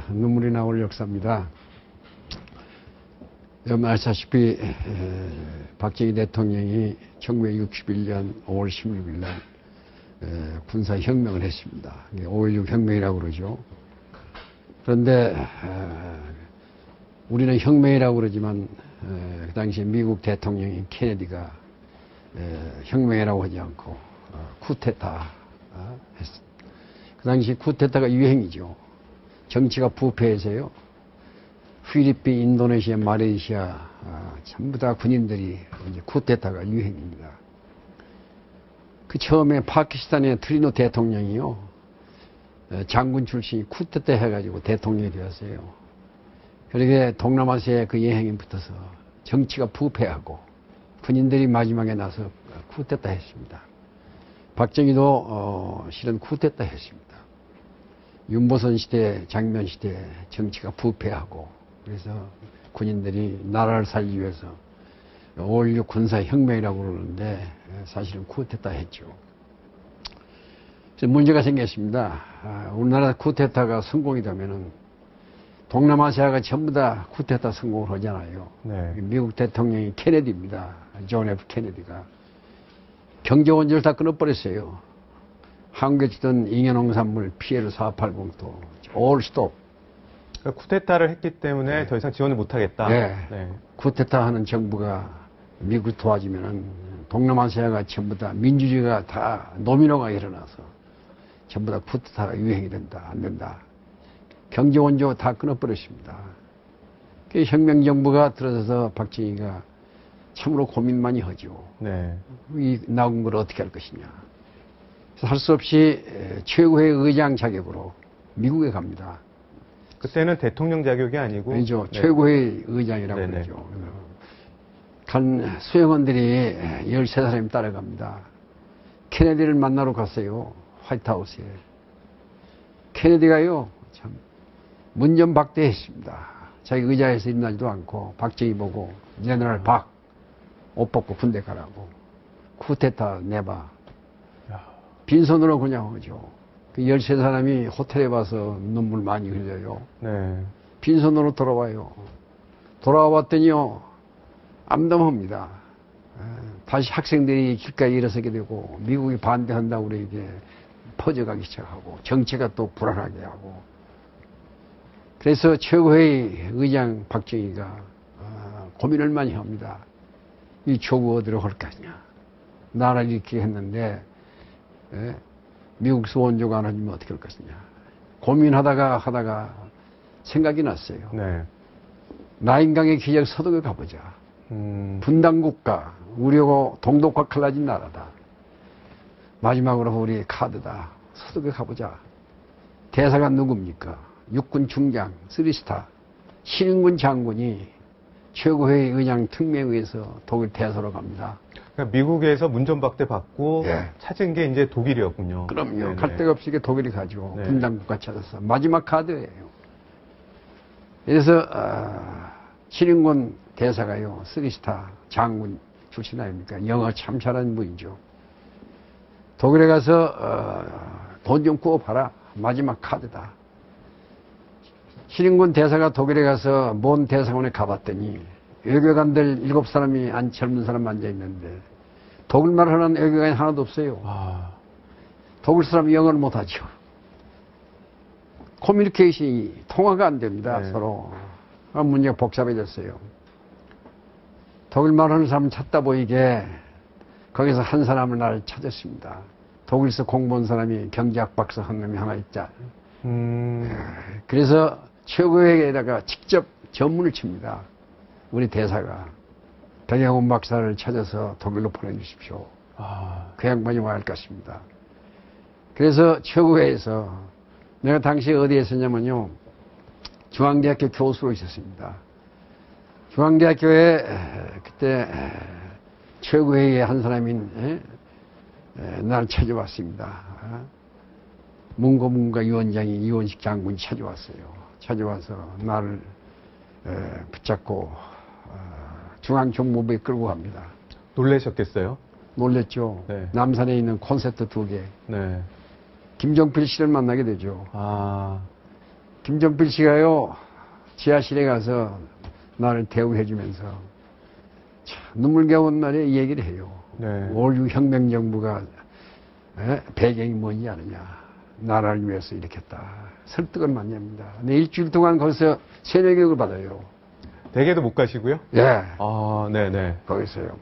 눈물이 나올 역사입니다. 여러분 아시다시피 박정희 대통령이 1961년 5월 16일 날 군사혁명을 했습니다. 5.16 혁명이라고 그러죠. 그런데 우리는 혁명이라고 그러지만 그 당시 미국 대통령인 케네디가 혁명이라고 하지 않고 쿠데타 했습니다. 그 당시 쿠데타가 유행이죠. 정치가 부패해서요. 필리핀, 인도네시아, 말레이시아 전부 다 군인들이 이제 쿠데타가 유행입니다. 그 처음에 파키스탄의 트리노 대통령이요. 장군 출신이 쿠데타 해가지고 대통령이 되었어요. 그렇게 동남아시아에 그 여행이 붙어서 정치가 부패하고 군인들이 마지막에 나서 쿠데타 했습니다. 박정희도 실은 쿠데타 했습니다. 윤보선 시대, 장면 시대 정치가 부패하고 그래서 군인들이 나라를 살기 위해서 5.16 군사혁명이라고 그러는데 사실은 쿠데타 했죠. 그래서 문제가 생겼습니다. 우리나라 쿠데타가 성공이 되면은 동남아시아가 전부 다 쿠데타 성공을 하잖아요. 네. 미국 대통령이 케네디입니다. 존 F 케네디가. 경제 원조를 다 끊어버렸어요. 한국에 주던 잉여농산물 피해를 480도 올 스톱. 그러니까 쿠데타를 했기 때문에 더 이상 지원을 못하겠다. 네. 쿠데타 하는 정부가 미국을 도와주면은 동남아시아가 전부 다 민주주의가 다 노미노가 일어나서 전부 다 쿠데타가 유행이 된다. 안 된다. 경제 원조 다 끊어버렸습니다. 그 혁명정부가 들어서서 박정희가 참으로 고민 많이 하죠. 네. 이 나온 걸 어떻게 할 것이냐. 할 수 없이 최고의 의장 자격으로 미국에 갑니다. 그때는 대통령 자격이 아니고? 아니죠. 네. 최고의 의장이라고 그러죠. 간 수행원들이 13사람이 따라갑니다. 케네디를 만나러 갔어요. 화이트하우스에. 케네디가요, 참, 문전박대했습니다. 자기 의자에서 일어나지도 않고, 박정희 보고, 제너럴 박, 옷 벗고 군대 가라고. 쿠데타 내봐. 빈손으로 그냥 오죠. 그 13사람이 호텔에 와서 눈물 많이 흘려요. 네. 빈손으로 돌아와요. 돌아와 봤더니요, 암담합니다. 다시 학생들이 길가에 일어서게 되고, 미국이 반대한다고 이렇게 퍼져가기 시작하고, 정치가 또 불안하게 하고. 그래서 최고의 의장 박정희가 고민을 많이 합니다. 이 조국 어디로 갈 거냐. 나라를 이렇게 했는데, 미국 수원조가 안 해주면 어떻게 할 것이냐. 고민하다가 생각이 났어요. 네. 라인강의 기적 서독에 가보자. 분단국가, 우리하고 동독과 갈라진 나라다. 마지막으로 우리 카드다. 서독에 가보자. 대사가 누굽니까? 육군 중장, 3스타, 신인군 장군이 최고회의 의장 특명에 의해서 독일 대사로 갑니다. 그러니까 미국에서 문전박대 받고 찾은 게 이제 독일이었군요. 그럼요. 네네. 갈 데가 없이 독일이 가죠. 네. 분단국가 찾아서. 마지막 카드예요. 그래서 신인군 대사가요. 3스타 장군 출신 아닙니까? 영어 참 잘하는 분이죠. 독일에 가서 돈 좀 구워봐라. 마지막 카드다. 신인군 대사가 독일에 가서 먼 대사관에 가봤더니 외교관들 7사람이 젊은 사람 앉아있는데 독일말 하는 외교관이 하나도 없어요. 독일 사람이 영어를 못하죠. 커뮤니케이션이 통화가 안 됩니다. 네. 서로. 문제가 복잡해졌어요. 독일말 하는 사람 찾다 보이게 거기서 한 사람을 나를 찾았습니다. 독일에서 공부한 사람이 경제학 박사 한 놈이 하나 있자. 그래서 최고에다가 직접 전문을 칩니다. 우리 대사가 백양훈 박사를 찾아서 독일로 보내주십시오. 그 양반이 와야 할 것 같습니다. 그래서 최고회에서 내가 당시에 어디에 있었냐면요. 중앙대학교 교수로 있었습니다. 중앙대학교에 그때 최고회의 한 사람인 나를 찾아왔습니다. 문고문과 위원장이 이원식 장군이 찾아왔어요. 찾아와서 나를 붙잡고 중앙정보부에 끌고 갑니다. 놀라셨겠어요? 놀랬죠. 네. 남산에 있는 콘서트 2개. 네. 김정필 씨를 만나게 되죠. 김정필 씨가요, 지하실에 가서 나를 대우해주면서 눈물겨운 말에 이 얘기를 해요. 네. 5.16 혁명정부가 배경이 뭔지 아느냐. 나라를 위해서 일으켰다. 설득을 많이 합니다. 근데 일주일 동안 거기서 세뇌교육을 받아요. 댁에도 못 가시고요? 예. 아, 네네. 거기서요.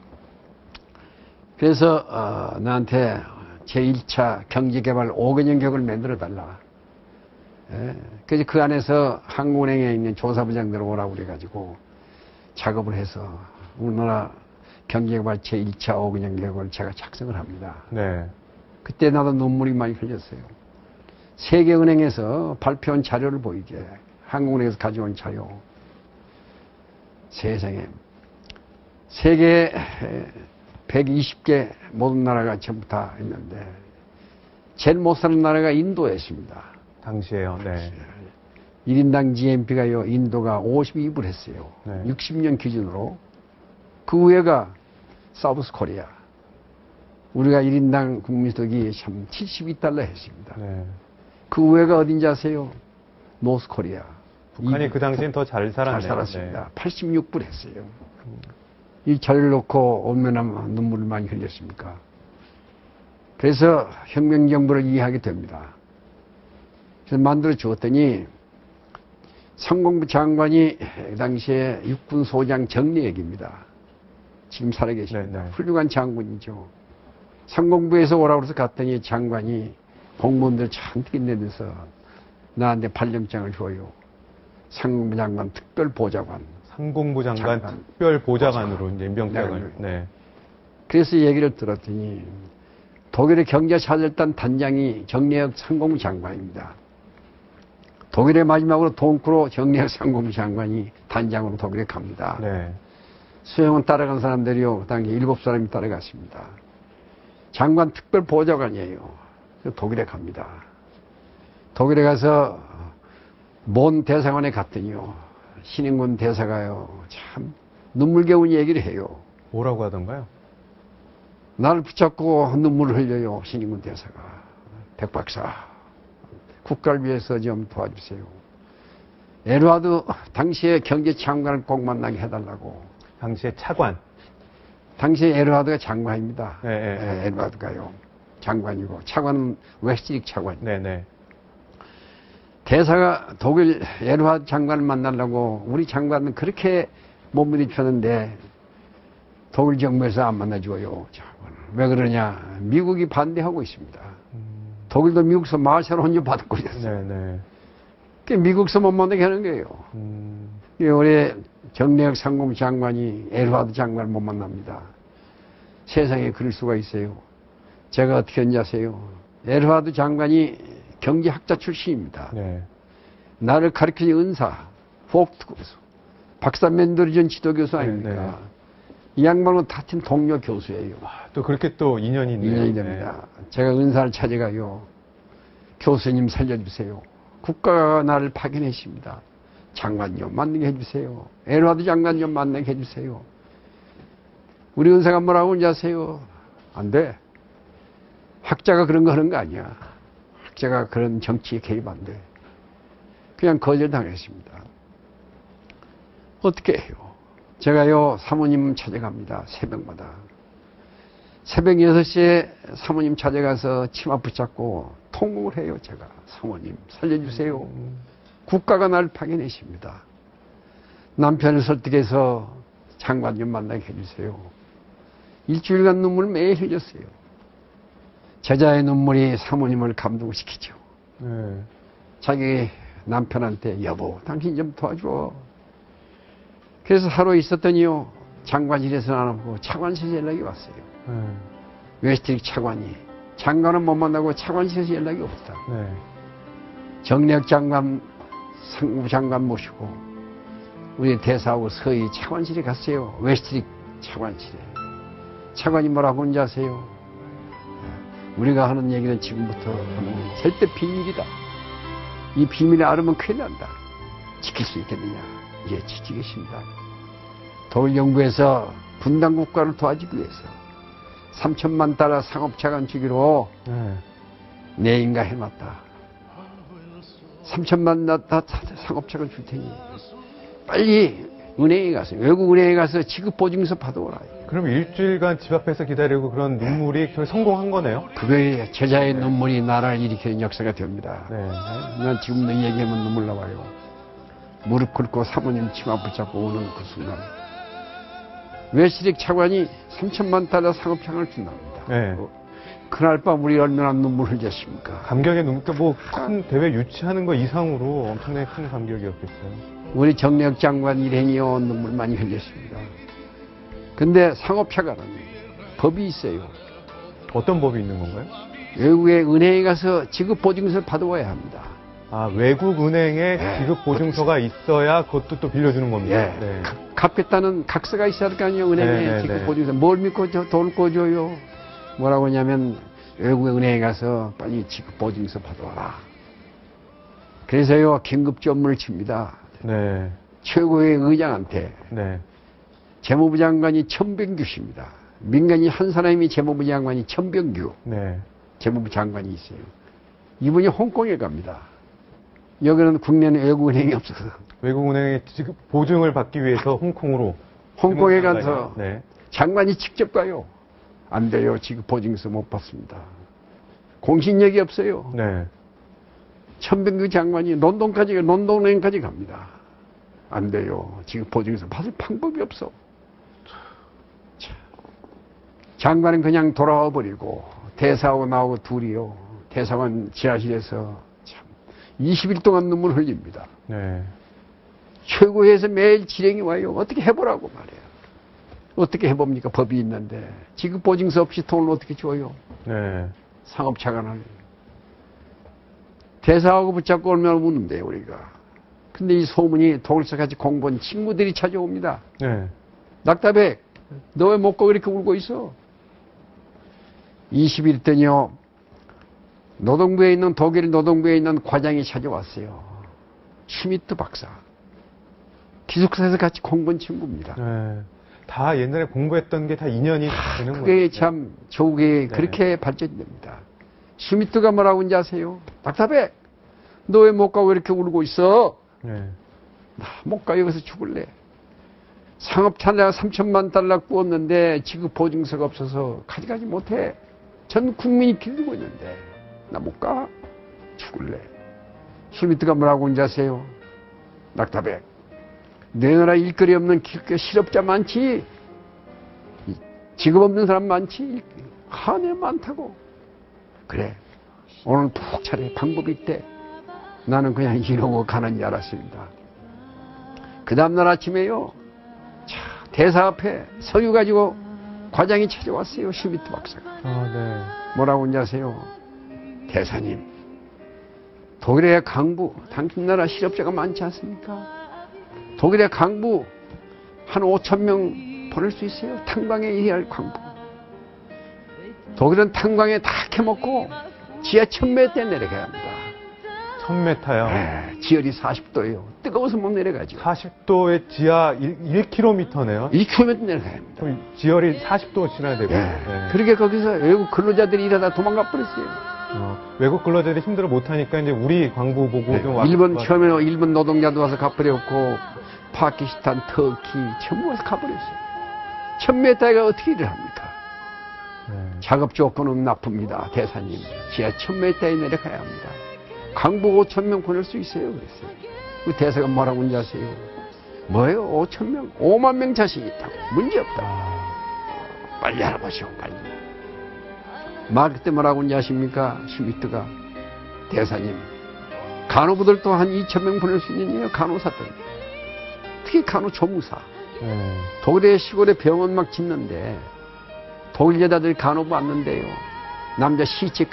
그래서 나한테 제1차 경제개발 5개년 계획을 만들어달라. 예. 그래서 그 안에서 한국은행에 있는 조사부장들 오라고 그래가지고 작업을 해서 우리나라 경제개발 제1차 5개년 계획을 제가 작성을 합니다. 네. 그때 나도 눈물이 많이 흘렸어요. 세계은행에서 발표한 자료를 보이게. 한국은행에서 가져온 자료. 세상에. 세계 120개 모든 나라가 전부 다 있는데 제일 못 사는 나라가 인도였습니다. 당시에요. 네. 1인당 GNP가요, 인도가 52불 했어요. 네. 60년 기준으로. 그 후에가 사우스 코리아. 우리가 1인당 국민소득이 참 72달러 했습니다. 네. 그 후에가 어딘지 아세요? 노스 코리아. 북한이 그 당시엔 더 잘 살았네요. 잘 살았습니다. 86불 했어요. 이 자료를 놓고 얼마나 눈물을 많이 흘렸습니까? 그래서 혁명정부를 이해하게 됩니다. 그래서 만들어 주었더니 상공부 장관이 당시에 육군소장 정리액입니다. 지금 살아계십니다. 네, 네. 훌륭한 장군이죠. 상공부에서 오라고 해서 갔더니 장관이 공무원들 잔뜩 있내면서 나한테 발령장을 줘요. 상공부 장관 특별보좌관. 상공부 장관 특별보좌관으로 이제 임명장을. 네. 그래서 얘기를 들었더니 독일의 경제차절단 단장이 정리혁 상공부 장관입니다. 독일의 마지막으로 동크로 정리혁 상공부 장관이 단장으로 독일에 갑니다. 네. 수영은 따라간 사람들이요. 그 당시 7사람이 따라갔습니다. 장관 특별보좌관이에요. 독일에 갑니다. 독일에 가서 몬 대사관에 갔더니요. 신인군 대사가요. 참 눈물겨운 얘기를 해요. 뭐라고 하던가요? 나를 붙잡고 눈물을 흘려요. 신인군 대사가. 백 박사, 국가를 위해서 좀 도와주세요. 에르하드 당시에 경제장관을 꼭 만나게 해달라고. 당시에 차관. 당시에 에르하드가 장관입니다. 네, 네. 에르하드가요. 장관이고 차관은 웨스트릭 차관. 네네. 대사가 독일 에르하드 장관을 만나려고 우리 장관은 그렇게 못 부딪혔는데 독일 정부에서 안 만나줘요. 왜 그러냐? 미국이 반대하고 있습니다. 독일도 미국서 마샬 혼주 받고 있었어요. 네네. 미국서 못 만나게 하는 거예요. 우리 정례혁 상공부 장관이 에르하드 장관을 못 만납니다. 세상에 그럴 수가 있어요. 제가 어떻게 했는지 아세요? 에르하드 장관이 경제학자 출신입니다. 네. 나를 가르친 은사, 포크트 교수, 박사 멘도리전 지도교수 아닙니까? 네, 네. 이 양반은 같은 동료 교수예요. 또 그렇게 또 인연이 있네요. 인연이 됩니다. 제가 은사를 찾아가요. 교수님 살려주세요. 국가가 나를 파견했습니다. 장관 좀 만나게 해주세요. 에르하드 장관 좀 만나게 해주세요. 우리 은사가 뭐라고 하는지 아세요? 안 돼. 학자가 그런 거 하는 거 아니야. 학자가 그런 정치에 개입 안 돼. 그냥 거절당했습니다. 어떻게 해요? 제가요, 사모님 찾아갑니다. 새벽마다. 새벽 6시에 사모님 찾아가서 치마 붙잡고 통곡을 해요, 제가. 사모님, 살려주세요. 국가가 나를 파견했습니다. 남편을 설득해서 장관 좀 만나게 해주세요. 일주일간 눈물 매일 흘렸어요. 제자의 눈물이 사모님을 감동시키죠. 네. 자기 남편한테 여보, 당신 좀 도와줘. 그래서 하루 있었더니요, 장관실에서 안 오고 차관실에서 연락이 왔어요. 웨스트릭 차관이. 장관은 못 만나고 차관실에서 연락이 없다. 네. 정례혁 장관, 상부 장관 모시고 우리 대사하고 서희 차관실에 갔어요. 웨스트릭 차관실에. 차관이 뭐라고 하는지 아세요? 우리가 하는 얘기는 지금부터 절대 비밀이다. 이 비밀을 알으면 큰일 난다. 지킬 수 있겠느냐? 예, 지키겠습니다. 독일 정부에서 분단 국가를 도와주기 위해서 3천만 달러 상업자관 주기로 내 인가 해놨다. 3천만 다 상업차가 줄 테니 빨리 은행에 가서 외국 은행에 가서 지급보증서 받아오라. 그럼 일주일간 집 앞에서 기다리고 그런 눈물이 성공한 거네요? 그거에 제자의 눈물이 나라를 일으키는 역사가 됩니다. 네. 난 지금 이 얘기하면 눈물 나와요. 무릎 꿇고 사모님 치마 붙잡고 오는 그 순간 웨스트릭 차관이 3천만 달러 상업창을 준답니다. 네. 그날 밤 우리 얼마나 눈물 흘렸습니까? 감격의 눈물, 큰 대회 유치하는 거 이상으로 엄청나게 큰 감격이었겠어요. 우리 정력 장관 일행이요 눈물 많이 흘렸습니다. 근데 상업차관은 법이 있어요. 어떤 법이 있는 건가요? 외국의 은행에 가서 지급보증서를 받아와야 합니다. 아, 외국 은행에 네. 지급보증서가 있어야 그것도 또 빌려주는 겁니다. 예. 네. 갚겠다는 각서가 있어야 할 거 아니에요. 은행에 네, 네, 지급보증서. 뭘 믿고 돈을 꿔줘요. 뭐라고 하냐면 외국의 은행에 가서 빨리 지급보증서 받아와라. 그래서요 긴급전문을 칩니다. 네. 최고의 의장한테 네. 재무부 장관이 천병규 씨입니다. 민간인 한 사람이 재무부 장관이 천병규 네. 재무부 장관이 있어요. 이분이 홍콩에 갑니다. 여기는 국내는 외국은행이 없어서 외국 은행에 지급 보증을 받기 위해서 홍콩으로. 홍콩에 가서 네. 장관이 직접 가요. 안 돼요. 지급 보증서 못 받습니다. 공신력이 없어요. 네. 천병규 장관이 런던은행까지 갑니다. 안 돼요. 지급 보증서 받을 방법이 없어. 참. 장관은 그냥 돌아와 버리고 대사하고 나하고 둘이요. 대사관 지하실에서 참 20일 동안 눈물 흘립니다. 네. 최고에서 매일 지령이 와요. 어떻게 해보라고 말해요. 어떻게 해봅니까? 법이 있는데 지급 보증서 없이 돈을 어떻게 줘요? 네. 상업차관을 대사하고 붙잡고 얼마나 우는데요 우리가. 근데 이 소문이 독일서 같이 공부한 친구들이 찾아옵니다. 네. 낙타백 너 왜 못 가 그렇게 울고 있어? 20일 있더니요 노동부에 있는 독일 노동부에 있는 과장이 찾아왔어요. 슈미트 박사. 기숙사에서 같이 공부한 친구입니다. 네. 다 옛날에 공부했던 게 다 인연이 되는 거예요. 그게 참 조국에 네. 그렇게 발전됩니다. 슈미트가 뭐라고 하는지 아세요? 낙타백 너 왜 못 가고 이렇게 울고 있어? 네. 나 못 가 여기서 죽을래. 상업차 내가 3천만 달러 꾸었는데 지급 보증서가 없어서 가져가지 못해. 전 국민이 기다리고 있는데 나 못 가. 죽을래. 슈미트가 뭐라고 하는지 아세요? 낙타백 내 나라 일거리 없는 실업자 많지. 직업 없는 사람 많지. 한해 많다고. 그래 오늘 푹 차례 방법이 있대. 나는 그냥 이러고 가는 줄 알았습니다. 그 다음날 아침에요 대사 앞에 서류 가지고 과장이 찾아왔어요. 슈미트 박사가. 아, 네. 뭐라고 하는지 아세요? 대사님 독일의 강부 당신 나라 실업자가 많지 않습니까? 독일의 강부 한 5천 명 보낼 수 있어요. 탄광에 일할 강부. 독일은 탄광에 다 캐먹고 지하 1000m에 내려가야 합니다. 1000m요? 네, 지열이 40도예요. 뜨거워서 못 내려가죠. 40도의 지하 1km네요. 2km 내려가야 합니다. 그럼 지열이 40도 지나야 되고. 네. 네. 그렇게 거기서 외국 근로자들이 일하다 도망가 버렸어요. 외국 근로자들이 힘들어 못하니까 이제 우리 광부 보고 네. 좀 와서. 일본 처음에는 일본 노동자도 와서 가버렸고 파키스탄, 터키 전부 와서 가버렸어요. 1000m가 어떻게 일을 합니까? 네. 작업 조건은 나쁩니다. 대사님 지하 1000m에 내려가야 합니다. 강부 5,000명 보낼 수 있어요. 그랬어요. 그 대사가 뭐라고 하는지 아세요? 뭐예요? 5,000명? 5만 명 자신 있다고. 문제없다. 빨리 알아보시오. 빨리. 말 그때 뭐라고 하는지 아십니까? 슈미트가. 대사님 간호부들도 한 2,000명 보낼 수 있느냐요? 간호사들. 특히 간호조무사. 독일의 시골에 병원 막 짓는데 독일 여자들 간호부 왔는데요. 남자 시체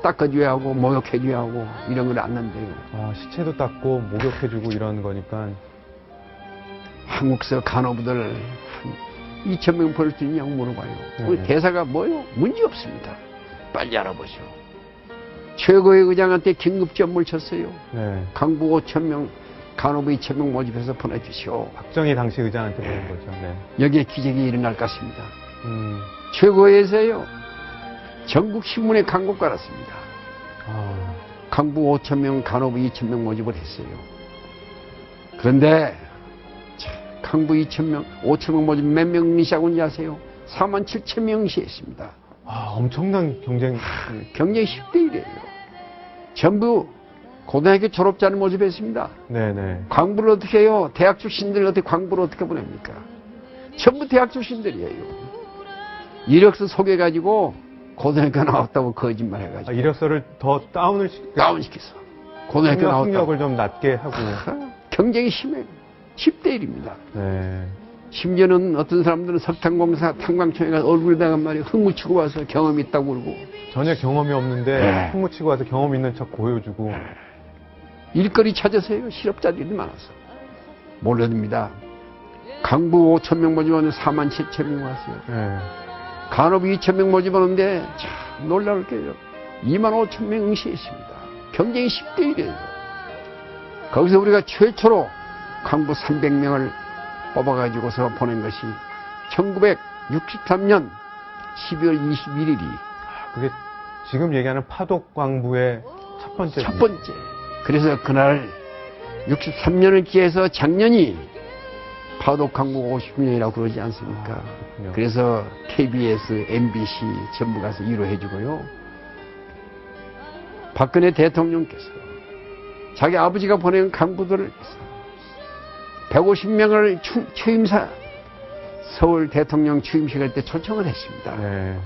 닦아줘야 하고 목욕해줘야 하고 이런 걸 안는데요. 아, 시체도 닦고 목욕해주고 이런 거니까. 한국서 간호부들 한 2,000명 보낼 수 있냐고 물어봐요. 네. 대사가 뭐요? 문제 없습니다. 빨리 알아보시오. 최고의 의장한테 긴급전무를 쳤어요. 네. 강부 5,000명, 간호부 2,000명 모집해서 보내주시오. 박정희 당시 의장한테 보낸 거죠. 네. 여기에 기적이 일어날 것 같습니다. 음. 최고에서요. 전국 신문에 광고 깔았습니다. 아. 강부 5,000명, 간호부 2,000명 모집을 했어요. 그런데 강부 2,000명, 5,000명 모집 몇 명 응시하고 아세요? 47,000명 응시했습니다. 아, 엄청난 경쟁. 경쟁이 10대 1이에요. 전부 고등학교 졸업자를 모집했습니다. 네네. 광부를 어떻게 해요? 대학 출신들 어떻게 광부를 어떻게 보냅니까? 전부 대학 출신들이에요. 이력서 소개해가지고 고등학교 나왔다고 거짓말 해가지고. 아, 이력서를 더 다운시켜서. 고등학교 나왔다고. 학력을 좀 낮게 하고. 경쟁이 심해요. 10대 1입니다. 네. 심지어는 어떤 사람들은 석탄공사 탄광청에 가서 얼굴 다간 말이 흙묻히고 와서 경험이 있다고 그러고. 전혀 경험이 없는데 네. 흙묻히고 와서 경험 있는 척 보여주고. 일거리 찾으세요. 실업자들이 많아서. 몰라듭니다. 강부 5,000명 모집하는데 47,000명 왔어요. 네. 간호부 2,000명 모집하는데 참 놀라울 게요. 25,000명 응시했습니다. 경쟁이 10대 1이에요. 거기서 우리가 최초로 강부 300명을 뽑아가지고서 보낸 것이 1963년 12월 21일이 그게 지금 얘기하는 파독광부의 첫 번째. 첫 번째. 그래서 그날 63년을 기해서 작년이 파독광부 50년이라고 그러지 않습니까? 그래서 KBS, MBC 전부 가서 위로해주고요. 박근혜 대통령께서 자기 아버지가 보낸 강부들을 150명을 취임사 서울 대통령 취임식 할 때 초청을 했습니다. 네.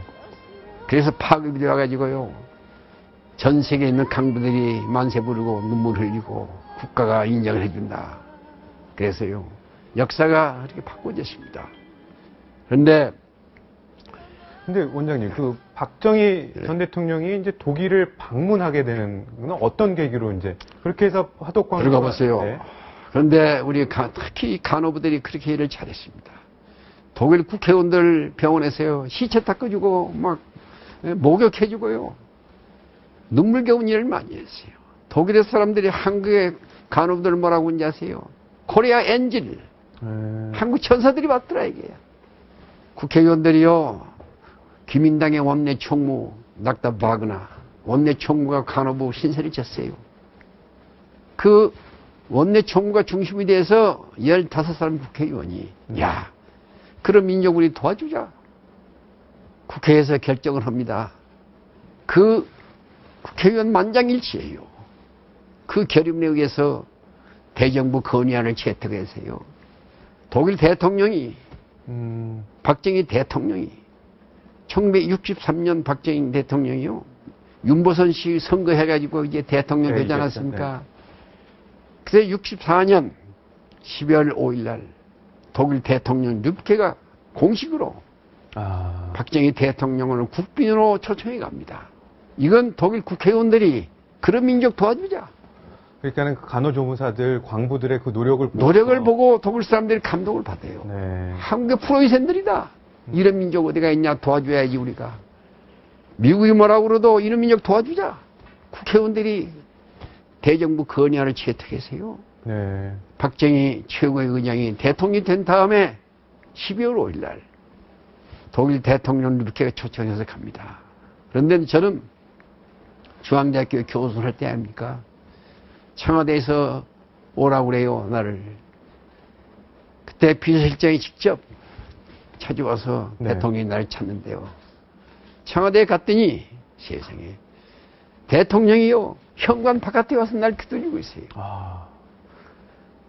그래서 파급이 되어가지고요. 전 세계에 있는 강부들이 만세 부르고 눈물 흘리고 국가가 인정을 해준다. 그래서요. 역사가 이렇게 바꿔졌습니다. 그런데 원장님, 그 박정희 전 대통령이 이제 독일을 방문하게 되는 건 어떤 계기로 이제 그렇게 해서 화독광부 들어가 보세요. 네. 그런데 우리 특히 간호부들이 그렇게 일을 잘했습니다. 독일 국회의원들 병원에서요. 시체 닦아주고 막 목욕해주고요. 눈물겨운 일을 많이 했어요. 독일의 사람들이 한국의 간호부들 뭐라고 하는지 아세요? 코리아 엔젤. 한국 천사들이 왔더라 이게. 국회의원들이요. 기민당의 원내 총무 낙다 바그나 원내 총무가 간호부 신설이 졌어요. 그 원내 총무가 중심이 돼서 15사람 국회의원이 야 그런 민족 우리 도와주자. 국회에서 결정을 합니다. 그 국회의원 만장일치예요. 그 결의문에 의해서 대정부 건의안을 채택해서요. 독일 대통령이 박정희 대통령이 1963년 박정희 대통령이요. 윤보선 씨 선거해가지고 이제 대통령 되지 않았습니까? 그래서 64년 12월 5일 날 독일 대통령 르케가 공식으로 박정희 대통령을 국빈으로 초청해 갑니다. 이건 독일 국회의원들이 그런 민족 도와주자. 그러니까는 그 간호조무사들, 광부들의 그 노력을 보고 독일 사람들이 감동을 받아요. 네. 한국의 프로이센들이다. 이런 민족 어디가 있냐 도와줘야지 우리가. 미국이 뭐라고 그래도 이런 민족 도와주자. 국회의원들이 대정부 건의안을 채택했어요. 네. 박정희 최고의 의장이 대통령이 된 다음에 12월 5일 날 독일 대통령 르케가 초청해서 갑니다. 그런데 저는 중앙대학교 교수를 할 때 아닙니까? 청와대에서 오라고 그래요, 나를. 그때 비서실장이 직접 찾아와서 네. 대통령이 나를 찾는데요. 청와대에 갔더니 세상에 대통령이요 현관 바깥에 와서 날 기다리고 있어요.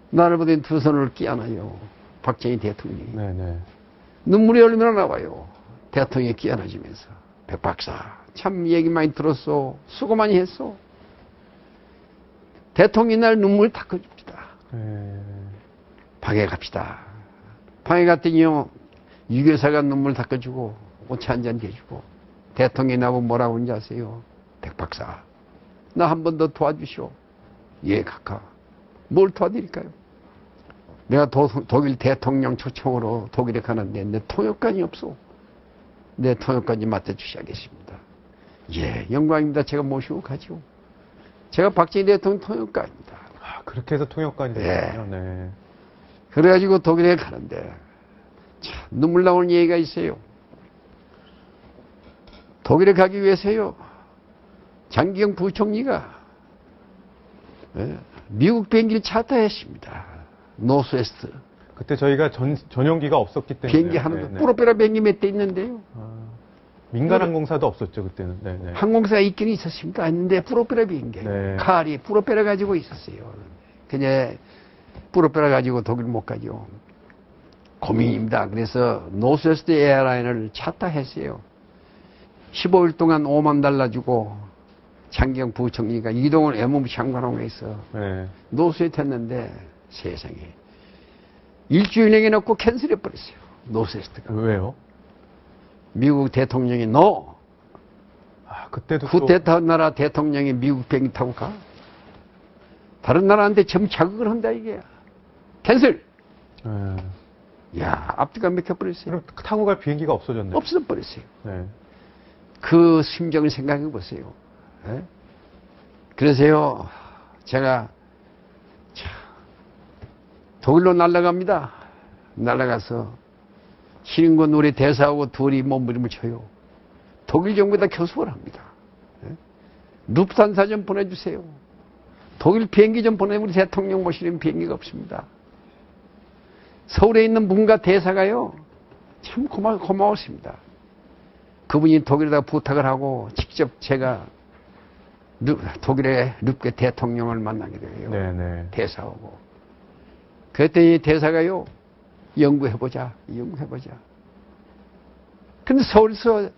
나를 보더니 두 손을 끼안아요. 박정희 대통령이. 네네. 눈물이 얼마나 나와요. 대통령이 끼안아주면서. 백 박사 참 얘기 많이 들었어. 수고 많이 했어. 대통령이 날 눈물 닦아줍시다. 방에 갑시다. 방에 갔더니요 유교사가 눈물 닦아주고 오차 한잔 대주고 대통령이 나보고 뭐라고 하는지 아세요? 백 박사 나 한 번 더 도와주시오. 예 각하. 뭘 도와드릴까요? 내가 독일 대통령 초청으로 독일에 가는데 내 통역관이 없어. 내 통역관이 맡아주셔야겠습니다. 예 영광입니다. 제가 모시고 가죠. 제가 박정희 대통령 통역관입니다. 그렇게 해서 통역관이 됐군요. 네. 그래가지고 독일에 가는데 참 눈물 나오는 얘기가 있어요. 독일에 가기 위해서요 장기영 부총리가 예? 미국 비행기를 차타했습니다. 노스웨스트. 그때 저희가 전용기가 없었기 때문에. 비행기 하나도, 프로펠러 비행기 몇 대 있는데요. 민간 항공사도 없었죠, 그때는. 네네. 항공사가 있긴 있었습니다. 했는데 프로펠러 비행기. 네. 칼이 프로펠러 가지고 있었어요. 그냥 프로펠러 가지고 독일 못 가죠. 고민입니다. 그래서 노스웨스트 에어라인을 차타했어요. 15일 동안 $50,000 주고 장기영 부총리가 이동을 외무부 장관하고서 네. 노스웨스트 했는데 세상에 일주일 내에 놓고 캔슬해버렸어요. 노스웨스트가. 왜요? 미국 대통령이 너 그때도 쿠데타 나라 대통령이 미국 비행기 타고 가? 다른 나라한테 점 자극을 한다 이게. 캔슬. 야, 앞뒤가 막혀버렸어요. 그럼 타고 갈 비행기가 없어졌네요. 없어버렸어요. 네. 그 심정을 생각해 보세요. 예? 그래서요, 제가 독일로 날아갑니다. 날아가서 신인권 우리 대사하고 둘이 몸부림을 쳐요. 독일 정부에다 교섭을 합니다. 예? 루프탄사 좀 보내주세요. 독일 비행기 좀 우리 대통령 모시는 비행기가 없습니다. 서울에 있는 문가 대사가요, 참 고마웠습니다. 그분이 독일에다가 부탁을 하고 직접 제가 독일의 르게 대통령을 만나게 돼요. 네네. 대사하고. 그랬더니 대사가요, 연구해보자. 근데 서울에서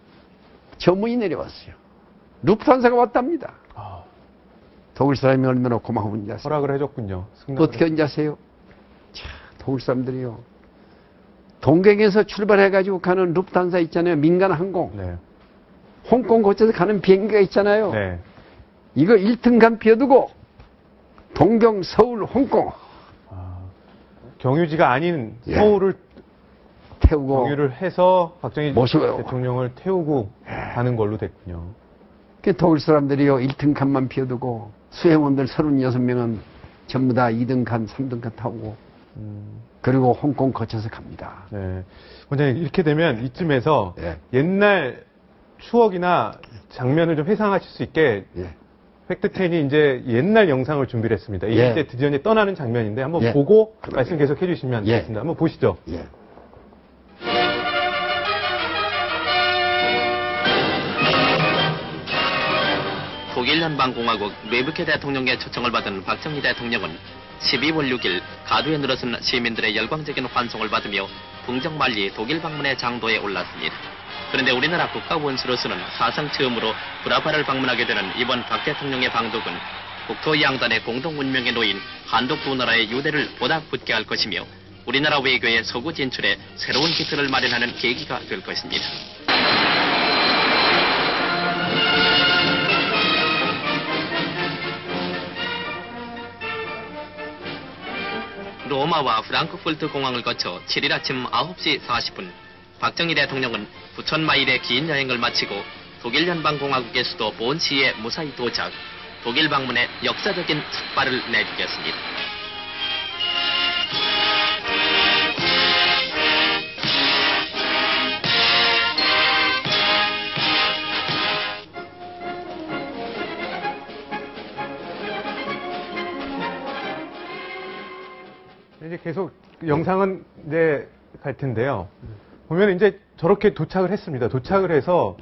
전문이 내려왔어요. 루프탄사가 왔답니다. 독일 사람이 얼마나 고마운지 아세요? 허락을 해줬군요. 어떻게 하는지 아세요? 참, 독일 사람들이요. 동경에서 출발해가지고 가는 루프탄사 있잖아요. 민간 항공. 네. 홍콩 거쳐서 가는 비행기가 있잖아요. 네. 이거 1등간 비워두고 동경, 서울, 홍콩. 경유지가 아닌 서울을 태우고 경유를 해서 박정희 모시고요. 대통령을 태우고 가는 걸로 됐군요. 그 독일 사람들이요. 1등간만 비워두고 수행원들 36명은 전부 다 2등간, 3등간 타고 그리고 홍콩 거쳐서 갑니다. 네. 원장님, 이렇게 되면 이쯤에서 예. 옛날 추억이나 장면을 좀 회상하실 수 있게 예. 팩트10이 이제 옛날 영상을 준비를 했습니다. 예. 이때 드디어 이제 떠나는 장면인데 한번 예. 보고 말씀 계속 해주시면 예. 되겠습니다. 한번 보시죠. 예. 독일 연방공화국 뇌부케 대통령의 초청을 받은 박정희 대통령은 12월 6일 가두에 늘어선 시민들의 열광적인 환송을 받으며 풍정만리 독일 방문의 장도에 올랐습니다. 그런데 우리나라 국가원수로서는 사상 처음으로 브라바를 방문하게 되는 이번 박 대통령의 방독은 국토 양단의 공동 운명에 놓인 한독 두 나라의 유대를 보다 굳게 할 것이며 우리나라 외교의 서구 진출에 새로운 기틀을 마련하는 계기가 될 것입니다. 로마와 프랑크푸르트 공항을 거쳐 7일 아침 9시 40분 박정희 대통령은 9,000마일의 긴 여행을 마치고 독일 연방공화국의 수도 본시에 무사히 도착, 독일 방문에 역사적인 첫발을 내디뎠습니다. 이제 계속 영상은 이제 갈 텐데요. 보면 이제 저렇게 도착을 했습니다. 도착을 해서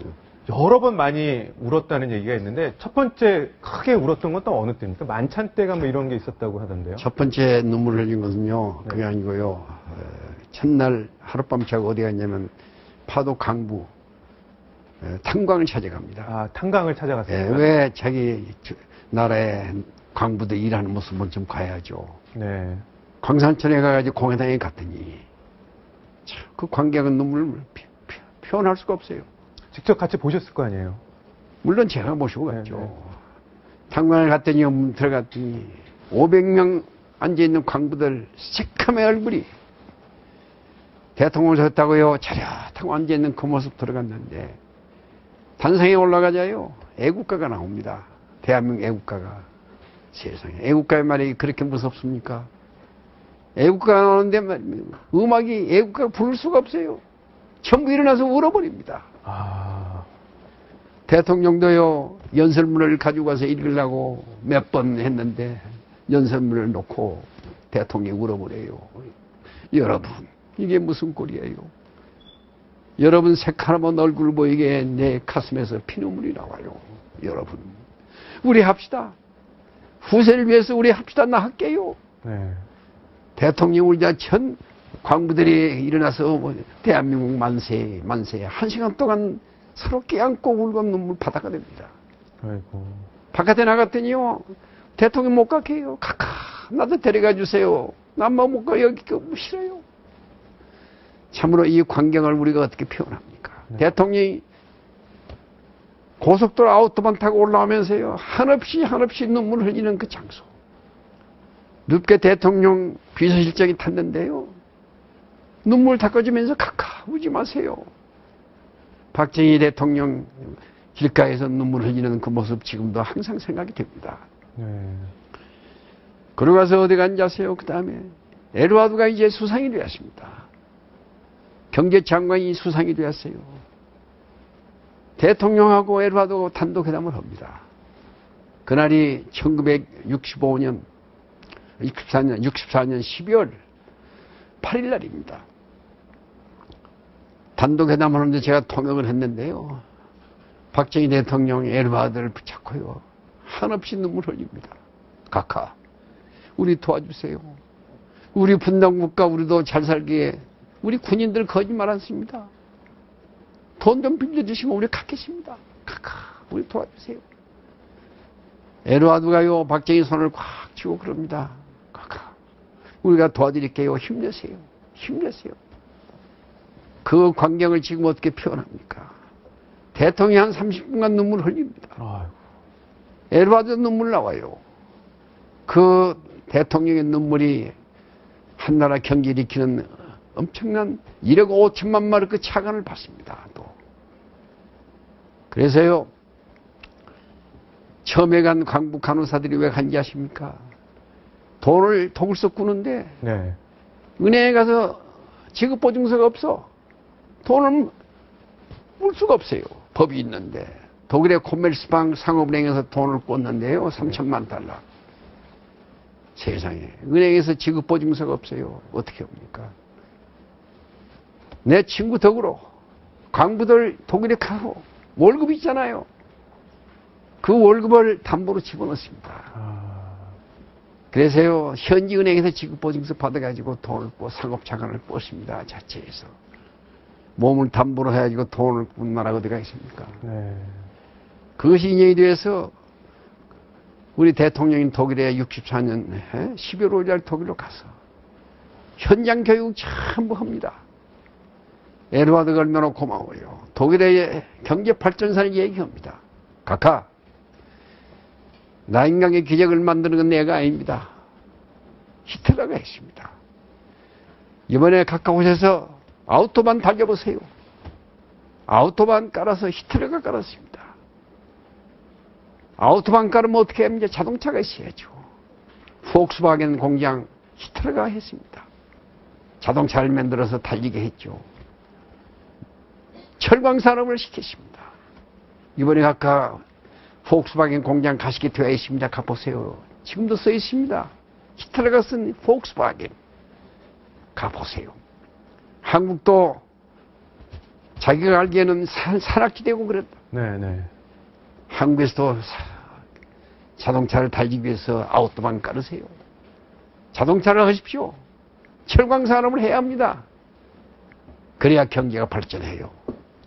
여러 번 많이 울었다는 얘기가 있는데 첫 번째 크게 울었던 건 또 어느 때입니까? 만찬 때가 뭐 이런 게 있었다고 하던데요. 첫 번째 눈물을 흘린 것은요, 그게 아니고요. 첫날 하룻밤 자고 어디 갔냐면 파도 강부 탄광을 찾아갑니다. 아, 탄광을 찾아갔습니다. 왜 자기 나라의 광부들 일하는 모습을 좀 가야죠. 네. 광산천에 가가지고 공회당에 갔더니 참, 그 관객은 눈물을 표현할 수가 없어요. 직접 같이 보셨을 거 아니에요? 물론 제가 모시고 갔죠. 네. 탄광을 갔더니 들어갔더니 500명 앉아있는 광부들 새카매 얼굴이 대통령을 섰다고요. 차렷하고 앉아있는 그 모습 들어갔는데 단상에 올라가자요. 애국가가 나옵니다. 대한민국 애국가가. 세상에 애국가의 말이 그렇게 무섭습니까? 애국가가 나오는데 음악이 애국가가 부를 수가 없어요. 전부 일어나서 울어버립니다. 아. 대통령도요, 연설문을 가지고 가서 읽으려고 몇 번 했는데 연설문을 놓고 대통령이 울어버려요. 여러분, 이게 무슨 꼴이에요? 여러분 새카만 얼굴 보이게 내 가슴에서 피눈물이 나와요. 여러분, 우리 합시다. 후세를 위해서 우리 합시다. 나 할게요. 네. 대통령 울자 전 광부들이 일어나서 뭐 대한민국 만세 만세 1시간 동안 서로 껴안고 울고 눈물 바다가 됩니다. 아이고. 바깥에 나갔더니요 대통령 못 가게 해요. 카카 나도 데려가 주세요. 난 뭐 못 가 여기 싫어요. 참으로 이 광경을 우리가 어떻게 표현합니까? 네. 대통령이 고속도로 아우토반 타고 올라오면서요 한없이 눈물 흘리는 그 장소. 늦게 대통령 비서실장이 탔는데요 눈물 닦아주면서 카카 우지 마세요. 박정희 대통령 길가에서 눈물 흘리는 그 모습 지금도 항상 생각이 됩니다. 네. 그러고 가서 어디 앉아세요. 그 다음에 에드와드가 이제 수상이 되었습니다. 경제장관이 수상이 되었어요. 대통령하고 에드와드가 단독회담을 합니다. 그날이 1964년 12월 8일 날입니다. 단독회담을 하는데 제가 통역을 했는데요. 박정희 대통령이 에드와드를 붙잡고요. 한없이 눈물 흘립니다. 카카, 우리 도와주세요. 우리 분단국가 우리도 잘 살기에 우리 군인들 거짓말 안 씁니다. 돈 좀 빌려주시면 우리 갖겠습니다. 카카, 우리 도와주세요. 에드와드가요, 박정희 손을 꽉 쥐고 그럽니다. 카카, 우리가 도와드릴게요. 힘내세요. 힘내세요. 그 광경을 지금 어떻게 표현합니까? 대통령이 한 30분간 눈물 흘립니다. 아이고. 에드와드 눈물 나와요. 그 대통령의 눈물이 한나라 경기를 일으키는 엄청난 1억 5천만 마르크 차관을 받습니다. 또. 그래서요, 처음에 간 광부 간호사들이 왜 간지 아십니까? 돈을 독일서 꾸는데, 네. 은행에 가서 지급보증서가 없어. 돈을 물 수가 없어요. 법이 있는데. 독일의 코메르스방 상업은행에서 돈을 꿨는데요. 3천만 달러. 세상에. 은행에서 지급보증서가 없어요. 어떻게 합니까? 내 친구 덕으로 광부들 독일에 가고 월급 있잖아요. 그 월급을 담보로 집어넣습니다. 그래서요, 현지 은행에서 지급보증서 받아가지고 돈을 꿔 상업자산을 꿨습니다. 자체에서. 몸을 담보로 해가지고 돈을 꾼 나라가 어디가 있습니까? 네. 그것이 인연이 돼서 우리 대통령인 독일에 64년 12월 5일 독일로 가서 현장 교육 전부 합니다. 에드와드가 얼마나 고마워요. 독일의 경제 발전사를 얘기합니다. 카카, 나인강의 기적을 만드는 건 내가 아닙니다. 히틀러가 했습니다. 이번에 카카 오셔서 아우토반 달려보세요. 아우토반 깔아서 히틀러가 깔았습니다. 아우토반 깔으면 어떻게 합니까? 자동차가 있어야죠. 폭스바겐 공장 히틀러가 했습니다. 자동차를 만들어서 달리게 했죠. 철강 산업을 시켰습니다. 이번에 아까 폭스바겐 공장 가시게 되어 있습니다. 가보세요. 지금도 써 있습니다. 히틀러가 쓴 폭스바겐. 가보세요. 한국도 자기가 알기에는 산악지대고 그랬다. 네네. 한국에서도 자동차를 달리기 위해서 아우토반 깔으세요. 자동차를 하십시오. 철강 산업을 해야 합니다. 그래야 경제가 발전해요.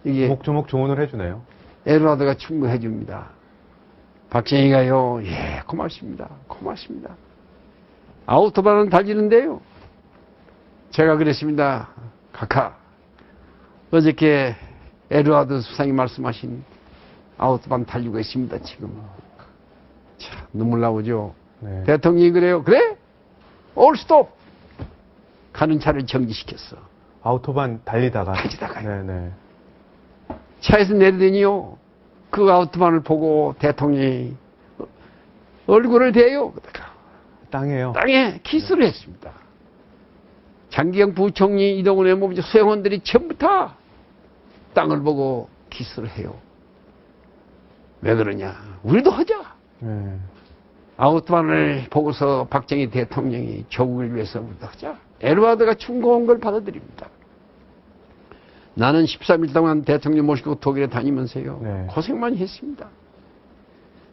이게 조목조목 조언을 해주네요. 에드와드가 충분해 줍니다. 박정희가요, 예, 고맙습니다. 고맙습니다. 아우토반은 달리는데요. 제가 그랬습니다. 카카, 어저께 에드와드 수상이 말씀하신 아우토반 달리고 있습니다, 지금. 참, 눈물 나오죠. 네. 대통령이 그래요. 그래? 올 스톱! 가는 차를 정지시켰어. 아우토반 달리다가. 네네. 차에서 내리더니요, 그 아우토반을 보고 대통령이 얼굴을 대요. 땅에요. 땅에 키스를 했습니다. 장기영 부총리, 이동훈 외무부 수행원들이 전부 다 땅을 보고 키스를 해요. 왜 그러냐? 우리도 하자. 네. 아우트반을 보고서 박정희 대통령이 조국을 위해서 하자. 에드와드가 충고한 걸 받아들입니다. 나는 13일 동안 대통령 모시고 독일에 다니면서요. 네. 고생 많이 했습니다.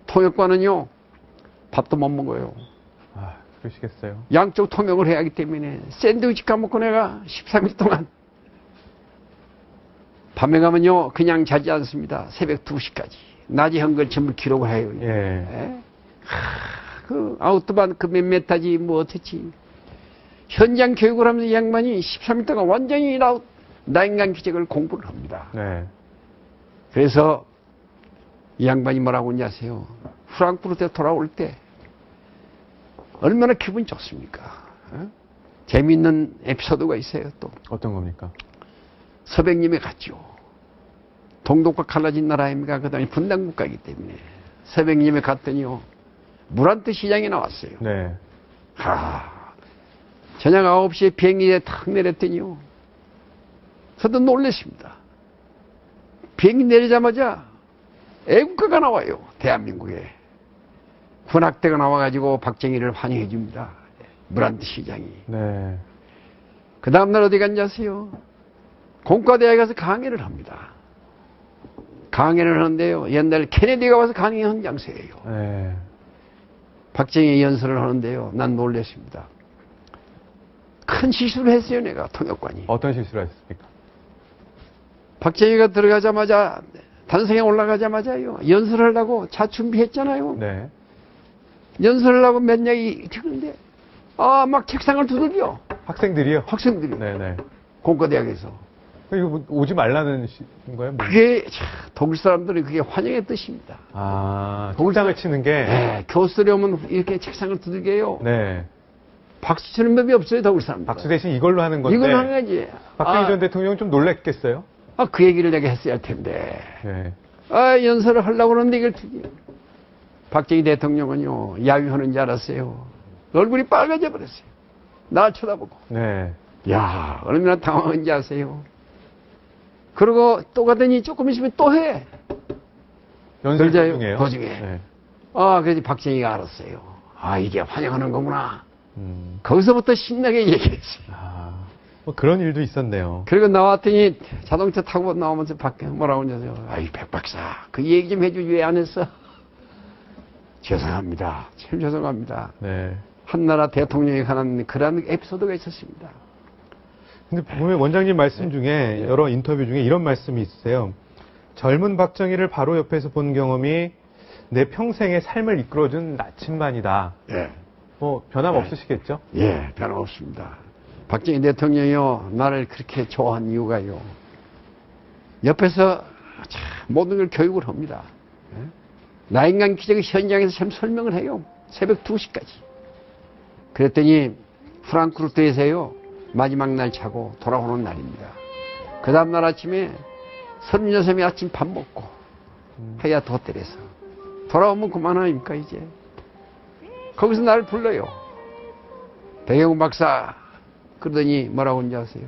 통역관은요. 밥도 못 먹어요. 아, 그러시겠어요. 양쪽 통역을 해야 하기 때문에 샌드위치 까먹고 내가 13일 동안 밤에 가면요. 그냥 자지 않습니다. 새벽 2시까지. 낮에 한 걸 전부 기록을 해요. 예. 예? 그 아우트반 그 몇 타지 뭐 어떻지. 현장 교육을 하면서 이 양반이 13일 동안 완전히 나인간 기적을 공부를 합니다. 네. 그래서 이 양반이 뭐라고 하냐 아세요? 프랑크푸르트에 돌아올 때 얼마나 기분이 좋습니까? 어? 재미있는 에피소드가 있어요. 또 어떤 겁니까? 서백님에 갔죠. 동독과 갈라진 나라 아닙니까? 그 다음에 분단국가이기 때문에 서백님에 갔더니요. 무란트 시장에 나왔어요. 네. 저녁 9시에 비행기에 탁 내렸더니요. 저도 놀랐습니다. 비행기 내리자마자 애국가가 나와요. 대한민국에. 군악대가 나와가지고 박정희를 환영해 줍니다. 무란트 시장이. 네. 그 다음날 어디 갔냐 아세요? 공과대학에 가서 강의를 합니다. 강의를 하는데요. 옛날 케네디가 와서 강의한 장소예요. 네. 박정희 연설을 하는데요. 난 놀랐습니다. 큰 실수를 했어요. 내가 통역관이. 어떤 실수를 하셨습니까? 박정희가 들어가자마자 단성에 올라가자마자요. 연설을 하려고 차 준비했잖아요. 네. 연설을 하고 몇 명이 듣는데 막 책상을 두들겨. 학생들이요? 학생들이. 네네. 공과대학에서. 이거 뭐 오지 말라는 거예요? 뭐. 그게 독일 사람들이 그게 환영의 뜻입니다. 아, 독장을 치는 게. 네, 교수들이 오면 이렇게 책상을 두들겨요. 네. 박수 치는 법이 없어요, 독일 사람들. 박수 대신 이걸로 하는 건데. 이걸 하는 거지. 박정희 전 대통령은 좀 놀랬겠어요? 그 얘기를 내가 했어야 할 텐데. 네. 연설을 하려고 그러는데 이걸 박정희 대통령은요, 야유하는 줄 알았어요. 얼굴이 빨개져 버렸어요. 날 쳐다보고. 네. 야, 얼마나 당황한지 아세요? 그러고 또 가더니 조금 있으면 또 해. 연설 그러자요, 도중에요? 도중에. 네. 그래서 박정희가 알았어요. 이게 환영하는 거구나. 음. 거기서부터 신나게 얘기했어요. 뭐 그런 일도 있었네요. 그리고 나왔더니 자동차 타고 나오면서 밖에 뭐라고 하냐고요. 백 박사, 그 얘기 좀 해주지 왜 안 했어? 죄송합니다. 참 죄송합니다. 네. 한나라 대통령에 관한 그런 에피소드가 있었습니다. 근데 보면 원장님 말씀 중에 여러 인터뷰 중에 이런 말씀이 있으세요. 젊은 박정희를 바로 옆에서 본 경험이 내 평생의 삶을 이끌어준 나침반이다. 예. 뭐 변함없으시겠죠? 예, 변함없습니다. 박정희 대통령이요, 나를 그렇게 좋아한 이유가요. 옆에서 참 모든 걸 교육을 합니다. 나인간 기적의 현장에서 참 설명을 해요. 새벽 2시까지. 그랬더니 프랑크푸르트에서요, 마지막 날 자고 돌아오는 날입니다. 그 다음날 아침에 36이 아침 밥 먹고 하얏트 호텔에서 돌아오면 그만 아닙니까 이제. 거기서 나를 불러요. 백영훈 박사. 그러더니 뭐라고 하는지 아세요?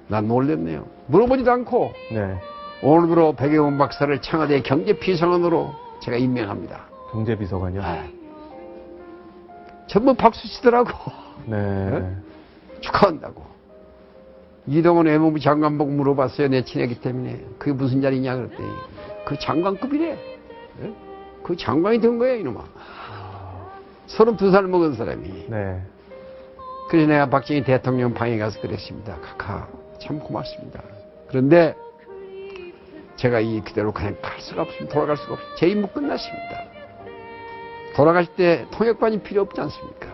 난 놀랬네요. 물어보지도 않고 네. 오늘부로 백영훈 박사를 청와대 경제비서관으로 제가 임명합니다. 경제비서관이요? 전부 박수 치더라고. 네. 축하한다고. 이동원 외무부 장관 보고 물어봤어요. 내 친애기 때문에. 그게 무슨 자리냐 그랬더니 그 장관급이래. 그 장관이 된 거야 이놈아. 32살 먹은 사람이. 네. 그래서 내가 박정희 대통령 방에 가서 그랬습니다. 카카 참 고맙습니다. 그런데 제가 이 그대로 그냥 갈 수가 없습니다. 돌아갈 수가 없습니다. 제 임무 끝났습니다. 돌아가실 때 통역관이 필요 없지 않습니까?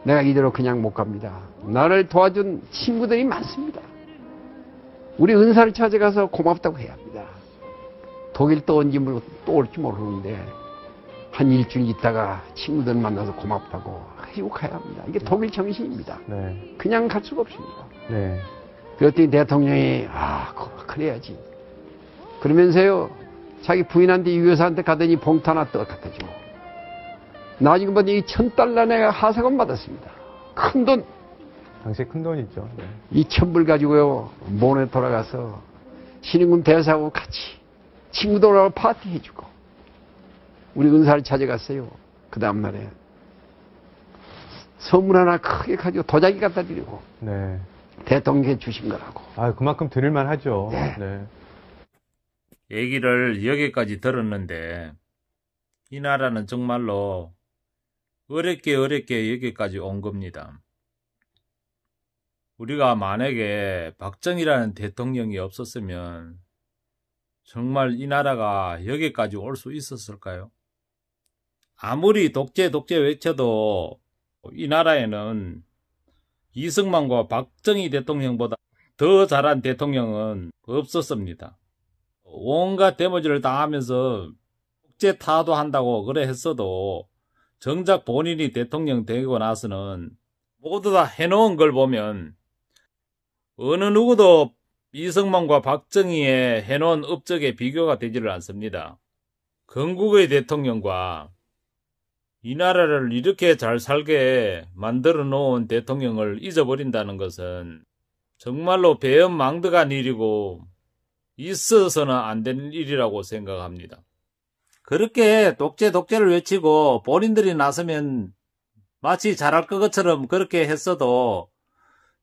내가 이대로 그냥 못 갑니다. 나를 도와준 친구들이 많습니다. 우리 은사를 찾아가서 고맙다고 해야 합니다. 독일 또 언제 또 올지 모르는데 한 일주일 있다가 친구들 만나서 고맙다고 해주고 가야 합니다. 이게 독일 정신입니다. 네. 그냥 갈 수가 없습니다. 네. 그랬더니 대통령이 그래야지. 그러면서요 자기 부인한테 유교사한테 가더니 봉투 하나 떠 갖다 줘. 나중에 보니 $1,000 내가 하사금 받았습니다. 큰 돈. 당시에 큰 돈이죠. 네. 2,000불 가지고요 몬에 돌아가서 신인군 대사하고 같이 친구들하고 파티 해주고 우리 은사를 찾아갔어요. 그 다음날에 선물 하나 크게 가지고 도자기 갖다 드리고 네. 대통령께 주신 거라고. 아, 그만큼 드릴만 하죠. 네. 네. 얘기를 여기까지 들었는데 이 나라는 정말로 어렵게 여기까지 온 겁니다. 우리가 만약에 박정희라는 대통령이 없었으면 정말 이 나라가 여기까지 올 수 있었을까요? 아무리 독재 외쳐도 이 나라에는 이승만과 박정희 대통령보다 더 잘한 대통령은 없었습니다. 온갖 데모지를 당하면서 국제 타도한다고 그래 했어도 정작 본인이 대통령 되고 나서는 모두 다 해놓은 걸 보면 어느 누구도 이승만과 박정희의 해놓은 업적에 비교가 되지를 않습니다. 건국의 대통령과 이 나라를 이렇게 잘 살게 만들어 놓은 대통령을 잊어버린다는 것은 정말로 배은망덕한 일이고 있어서는 안 되는 일이라고 생각합니다. 그렇게 독재를 외치고 본인들이 나서면 마치 잘할 것처럼 그렇게 했어도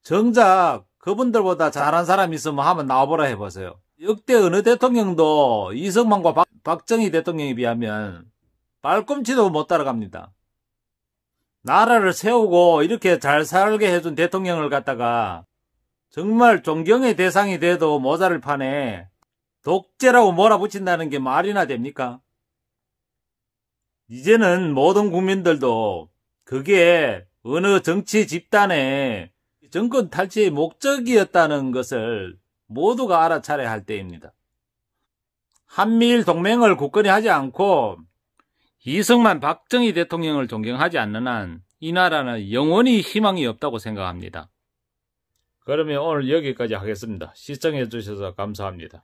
정작 그분들보다 잘한 사람이 있으면 한번 나와보라 해보세요. 역대 어느 대통령도 이승만과 박정희 대통령에 비하면 발꿈치도 못 따라갑니다. 나라를 세우고 이렇게 잘 살게 해준 대통령을 갖다가 정말 존경의 대상이 돼도 모자를 판에 독재라고 몰아붙인다는 게 말이나 됩니까? 이제는 모든 국민들도 그게 어느 정치 집단의 정권 탈취의 목적이었다는 것을 모두가 알아차려야 할 때입니다. 한미일 동맹을 굳건히 하지 않고 이승만, 박정희 대통령을 존경하지 않는 한 이 나라는 영원히 희망이 없다고 생각합니다. 그러면 오늘 여기까지 하겠습니다. 시청해 주셔서 감사합니다.